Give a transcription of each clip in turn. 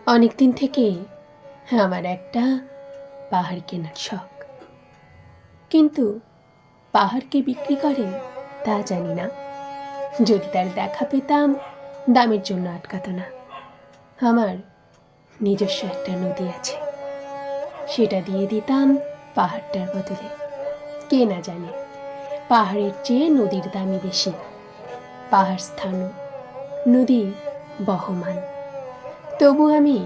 অনেক দিন থেকে আমার একটা পাহাড় কেনার শখ, কিন্তু পাহাড়কে বিক্রি করে তা জানি না। যদি তার দেখা পেতাম, দামের জন্য আটকাতো না। আমার নিজস্ব একটা নদী আছে, সেটা দিয়ে দিতাম পাহাড়টার বদলে। কে না জানে পাহাড়ের চেয়ে নদীর দামই বেশি। পাহাড় স্থান, নদী বহমান, তবু আমি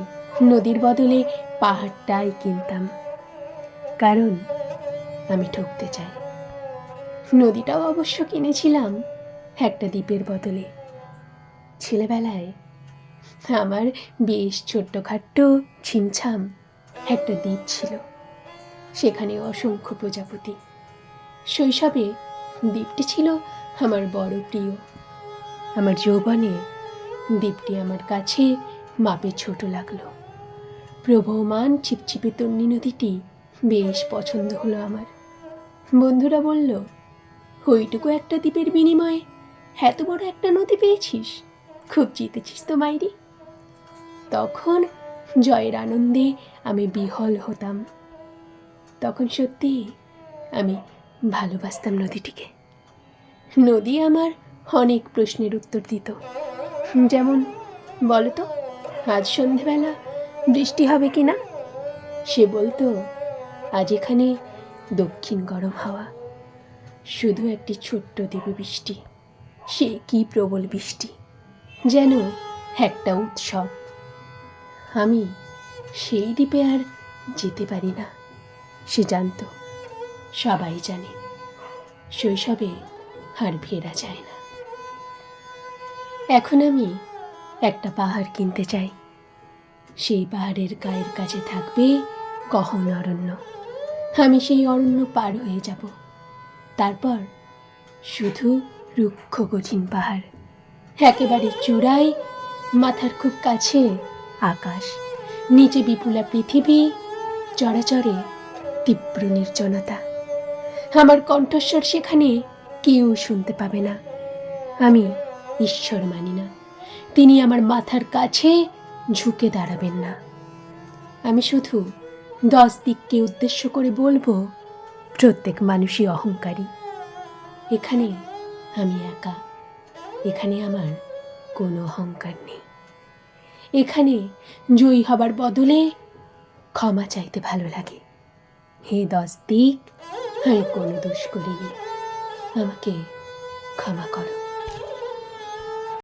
নদীর বদলে পাহাড়টাই কিনতাম, কারণ আমি ঠকতে চাই। নদীটাও অবশ্য কিনেছিলাম একটা দ্বীপের বদলে। ছেলেবেলায় আমার বেশ ছোট্টখাট্ট ছিমছাম একটা দ্বীপ ছিল, সেখানে অসংখ্য প্রজাপতি। শৈশবে দ্বীপটি ছিল আমার বড় প্রিয়। আমার যৌবনে দ্বীপটি আমার কাছে মাপে ছোট লাগলো। প্রবহমান ছিপছিপে তন্নি নদীটি বেশ পছন্দ হলো আমার। বন্ধুরা বলল, ওইটুকু একটা দ্বীপের বিনিময়ে এত বড় একটা নদী পেয়েছিস, খুব জিতেছিস তো মাইরি। তখন জয়ের আনন্দে আমি বিহল হতাম। তখন সত্যি আমি ভালোবাসতাম নদীটিকে। নদী আমার অনেক প্রশ্নের উত্তর দিত, যেমন, বলো তো আজ সন্ধেবেলা বৃষ্টি হবে কি না। সে বলতো, আজ এখানে দক্ষিণ গরম হাওয়া, শুধু একটি ছোট্ট দ্বীপে বৃষ্টি, সে কি প্রবল বৃষ্টি, যেন একটা উৎসব। আমি সেই দ্বীপে আর যেতে পারি না, সে জানত, সবাই জানে। শৈশবে আর ফেরা যায় না। এখন আমি একটা পাহাড় কিনতে চাই। সেই পাহাড়ের গায়ের কাছে থাকবে গহন অরণ্য। আমি সেই অরণ্য পার হয়ে যাব, তারপর শুধু রুক্ষ কঠিন পাহাড়, একেবারে চূড়ায়, মাথার খুব কাছে আকাশ, নিচে বিপুলা পৃথিবী, চরাচরে তীব্র নির্জনতা। আমার কণ্ঠস্বর সেখানে কেউ শুনতে পাবে না। আমি ঈশ্বর মানি না, তিনি আমার মাথার কাছে ঝুঁকে দাঁড়াবেন না। আমি শুধু 10 দিককে উদ্দেশ্য করে বলবো, প্রত্যেক মানুষই অহংকারী। এখানে আমি একা, এখানে আমার কোনো অহংকার নেই। এখানে জয়ী হবার বদলে ক্ষমা চাইতে ভালো লাগে। হে 10 দিক, আমি কোনো দোষ করিনি, আমাকে ক্ষমা করো।